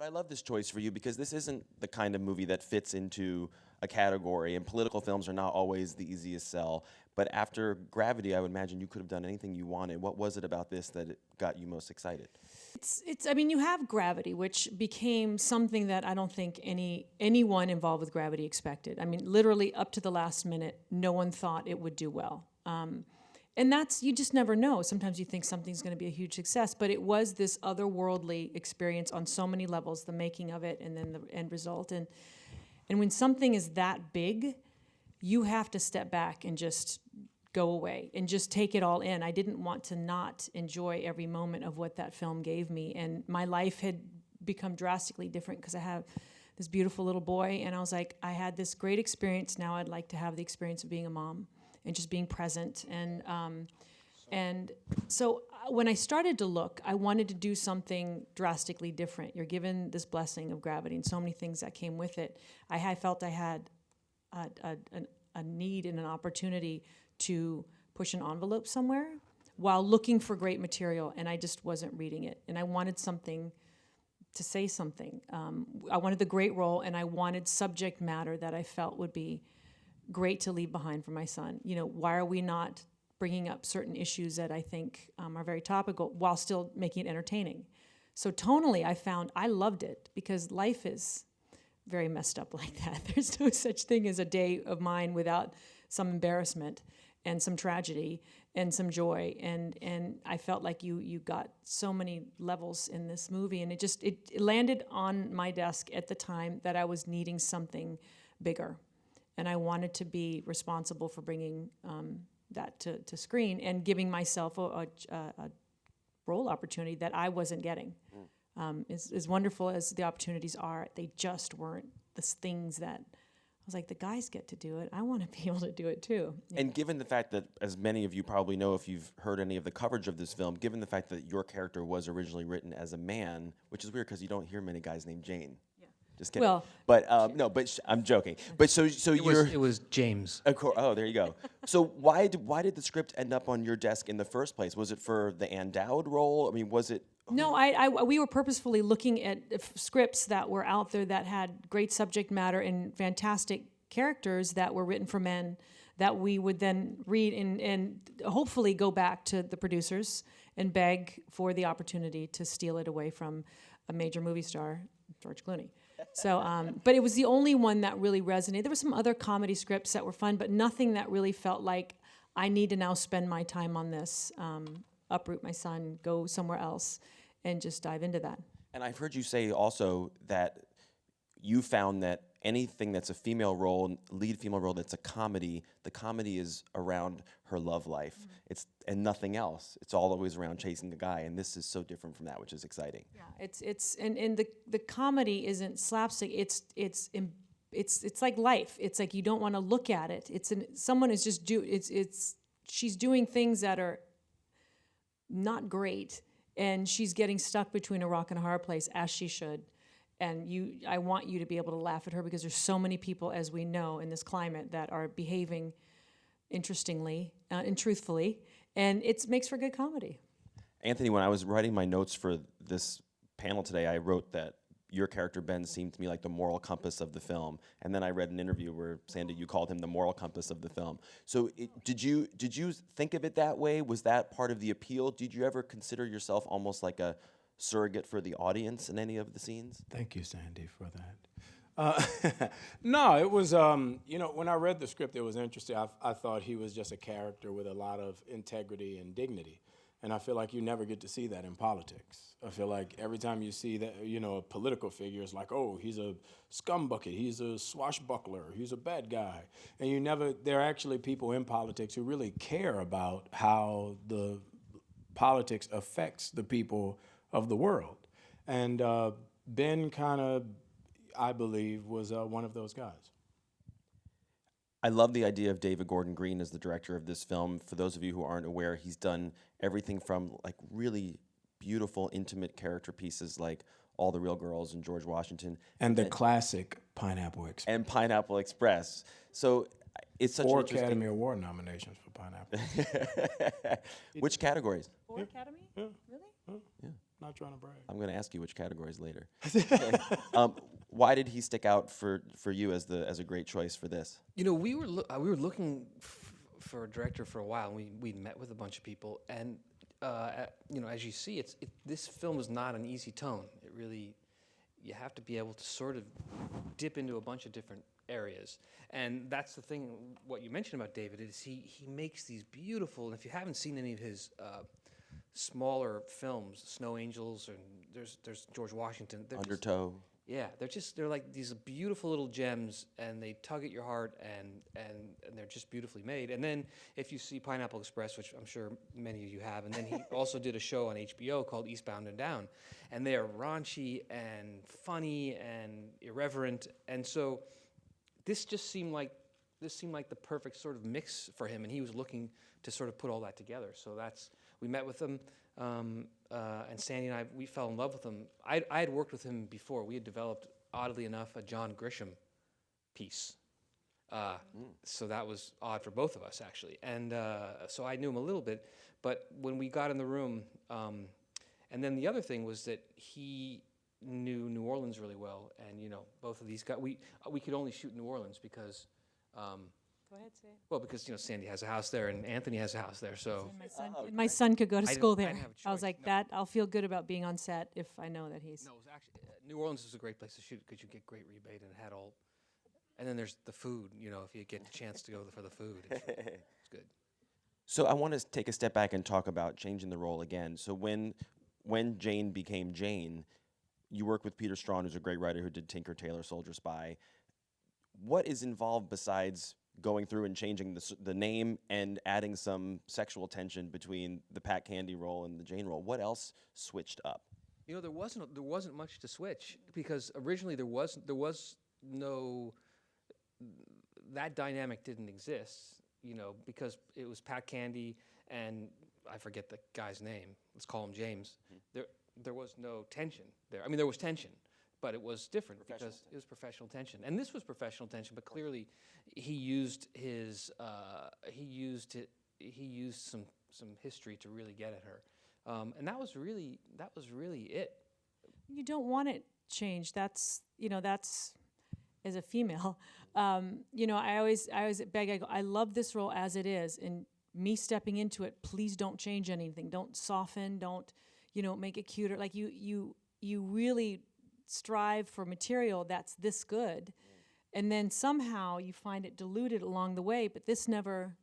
I love this choice for you because this isn't the kind of movie that fits into a category, and political films are not always the easiest sell. But after Gravity, I would imagine you could have done anything you wanted. What was it about this that got you most excited? I mean, you have Gravity, which became something that I don't think anyone involved with Gravity expected. I mean, literally up to the last minute, no one thought it would do well. And you just never know. Sometimes you think something's going to be a huge success, but it was this otherworldly experience on so many levels, the making of it and then the end result. And when something is that big, you have to step back and just go away and just take it all in. I didn't want to not enjoy every moment of what that film gave me. And my life had become drastically different because I have this beautiful little boy, and I was like, I had this great experience. Now I'd like to have the experience of being a mom and just being present. And so when I started to look, I wanted to do something drastically different. You're given this blessing of Gravity and so many things that came with it. I felt I had a need and an opportunity to push an envelope somewhere while looking for great material, and I just wasn't reading it. And I wanted something to say something. I wanted the great role, and I wanted subject matter that I felt would be great to leave behind for my son. You know, why are we not bringing up certain issues that I think are very topical while still making it entertaining? So tonally, I loved it because life is very messed up like that. There's no such thing as a day of mine without some embarrassment and some tragedy and some joy. And I felt like you got so many levels in this movie, and it landed on my desk at the time that I was needing something bigger. And I wanted to be responsible for bringing that to screen and giving myself a role opportunity that I wasn't getting. As wonderful as the opportunities are, they just weren't the things that I was like, the guys get to do it. I want to be able to do it too. Yeah. And given the fact that, as many of you probably know if you've heard any of the coverage of this film, given the fact that your character was originally written as a man, which is weird because you don't hear many guys named Jane. Just kidding. Well, but I'm joking. But so it was James. Oh, there you go. So why did the script end up on your desk in the first place? Was it for the Ann Dowd role? I mean, was it? No, we were purposefully looking at scripts that were out there that had great subject matter and fantastic characters that were written for men that we would then read and hopefully go back to the producers and beg for the opportunity to steal it away from a major movie star, George Clooney. So, but it was the only one that really resonated. There were some other comedy scripts that were fun, but nothing that really felt like I need to now spend my time on this, uproot my son, go somewhere else, and just dive into that. And I've heard you say also that you found that anything that's a female role, lead female role that's a comedy, the comedy is around her love life. And nothing else. It's all always around chasing the guy, and this is so different from that, which is exciting. Yeah, and the comedy isn't slapstick. It's like life. It's like you don't want to look at it. Someone is just she's doing things that are not great, and she's getting stuck between a rock and a hard place, as she should. And I want you to be able to laugh at her because there's so many people, as we know, in this climate that are behaving interestingly and truthfully, and it makes for good comedy. Anthony, when I was writing my notes for this panel today, I wrote that your character, Ben, seemed to me like the moral compass of the film. And then I read an interview where, Sandy, you called him the moral compass of the film. So did you think of it that way? Was that part of the appeal? Did you ever consider yourself almost like a surrogate for the audience in any of the scenes? Thank you, Sandy, for that. No, it was, when I read the script, it was interesting. I thought he was just a character with a lot of integrity and dignity. And I feel like you never get to see that in politics. I feel like every time you see that, a political figure, it's like, oh, he's a scumbucket, he's a swashbuckler, he's a bad guy. And there are actually people in politics who really care about how the politics affects the people of the world. And Ben kind of, I believe, was one of those guys. I love the idea of David Gordon Green as the director of this film. For those of you who aren't aware, he's done everything from like really beautiful, intimate character pieces like All the Real Girls and George Washington. And the classic Pineapple Express. And Pineapple Express. So it's such 4 an interesting... Academy Award nominations for Pineapple. Which categories? 4 Academy? Yeah. Really? Yeah. Not trying to brag. I'm going to ask you which categories later. Why did he stick out for you as a great choice for this? You know, we were looking for a director for a while, and we met with a bunch of people, and you know, as you see, this film is not an easy tone. It really, you have to be able to sort of dip into a bunch of different areas, and that's the thing. What you mentioned about David is he makes these beautiful. And if you haven't seen any of his smaller films, Snow Angels, and there's George Washington, Undertow. Yeah, they're like these beautiful little gems, and they tug at your heart, and they're just beautifully made. And then if you see Pineapple Express, which I'm sure many of you have, and then he also did a show on HBO called Eastbound and Down, and they are raunchy and funny and irreverent, and so this just seemed like the perfect sort of mix for him, and he was looking to sort of put all that together. So we met with him. And Sandy and we fell in love with him. I had worked with him before. We had developed, oddly enough, a John Grisham piece. So that was odd for both of us, actually. And so I knew him a little bit. But when we got in the room, and then the other thing was that he knew New Orleans really well. And, you know, both of these guys, we could only shoot in New Orleans because... Go ahead, say it. well, because, you know, Sandy has a house there and Anthony has a house there, so... My son could go to school didn't there. have a I was choice, like, no. that I'll feel good about being on set if I know that he's. No, it was actually New Orleans is a great place to shoot because you get great rebate and it had all. And then there's the food. You know, if you get the chance to go for the food, it's good. So I want to take a step back and talk about changing the role again. So when Jane became Jane, you worked with Peter Strawn, who's a great writer who did Tinker Tailor Soldier Spy. What is involved besides going through and changing the name and adding some sexual tension between the Pat Candy role and the Jane role? What else switched up? You know, there wasn't much to switch because originally there was no, that dynamic didn't exist. You know, because it was Pat Candy and I forget the guy's name. Let's call him James. Mm-hmm. There was no tension there. I mean, there was tension, but it was different because it was professional tension. And this was professional tension, but clearly he used some history to really get at her. And that was really it. You don't want it changed. That's as a female. You know, I always beg. I go, I love this role as it is, and me stepping into it. Please don't change anything. Don't soften. Don't, make it cuter. Like you really strive for material that's this good, and then somehow you find it diluted along the way. But this never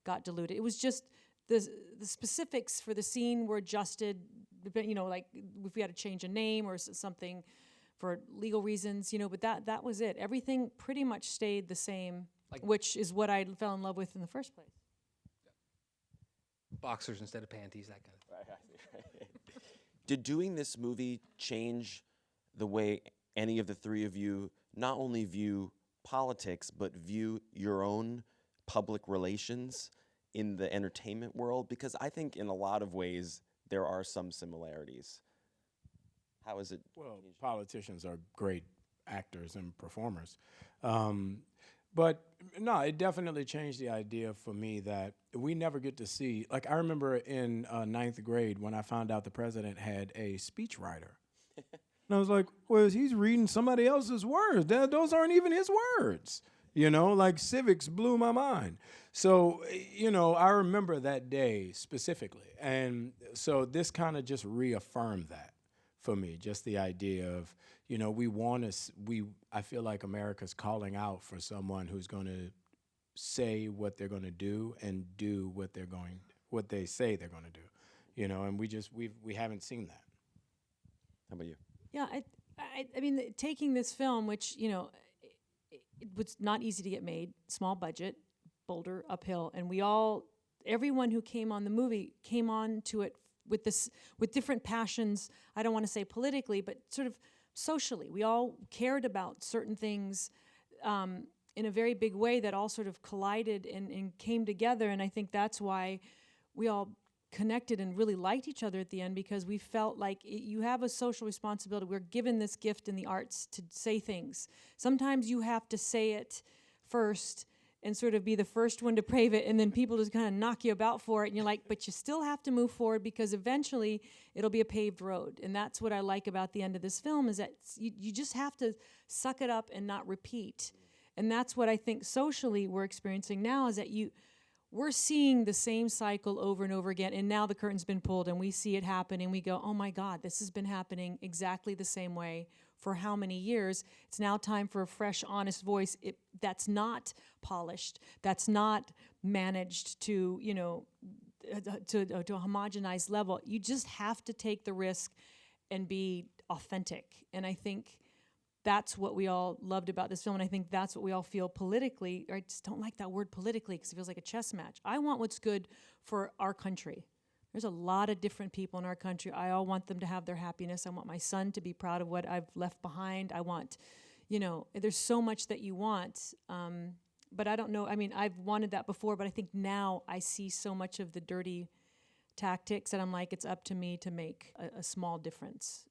got diluted. It was just the specifics for the scene were adjusted. Like if we had to change a name or something for legal reasons, but that was it. Everything pretty much stayed the same, which is what I fell in love with in the first place. Boxers instead of panties, that kind of thing. Did doing this movie change the way any of the three of you not only view politics, but view your own public relations in the entertainment world? Because I think in a lot of ways there are some similarities. How is it? Well, politicians are great actors and performers. But no, it definitely changed the idea for me that we never get to see, like I remember in ninth grade when I found out the president had a speechwriter. And I was like, well, he's reading somebody else's words. Those aren't even his words. Like civics blew my mind. So, I remember that day specifically. And so this kind of just reaffirmed that for me, just the idea of, I feel like America's calling out for someone who's going to say what they're going to do and do what they say they're going to do, and we haven't seen that. How about you? Yeah, I mean, taking this film, which, it was not easy to get made, small budget, boulder, uphill, and everyone who came on the movie came on to it with different passions. I don't want to say politically, but sort of socially. We all cared about certain things in a very big way that all sort of collided and came together, and I think that's why we all connected and really liked each other at the end, because we felt like you have a social responsibility. We're given this gift in the arts to say things. Sometimes you have to say it first and sort of be the first one to brave it, and then people just kind of knock you about for it, and you're like, but you still have to move forward because eventually it'll be a paved road. And that's what I like about the end of this film, is that you just have to suck it up and not repeat. And that's what I think socially we're experiencing now, is that we're seeing the same cycle over and over again, and now the curtain's been pulled and we see it happen and we go, oh my God, this has been happening exactly the same way for how many years? It's now time for a fresh, honest voice that's not polished, that's not managed to, to a homogenized level. You just have to take the risk and be authentic. And I think that's what we all loved about this film, and I think that's what we all feel politically. I just don't like that word politically because it feels like a chess match. I want what's good for our country. There's a lot of different people in our country. I all want them to have their happiness. I want my son to be proud of what I've left behind. I want, there's so much that you want. But I don't know. I mean, I've wanted that before, but I think now I see so much of the dirty tactics that I'm like, it's up to me to make a small difference.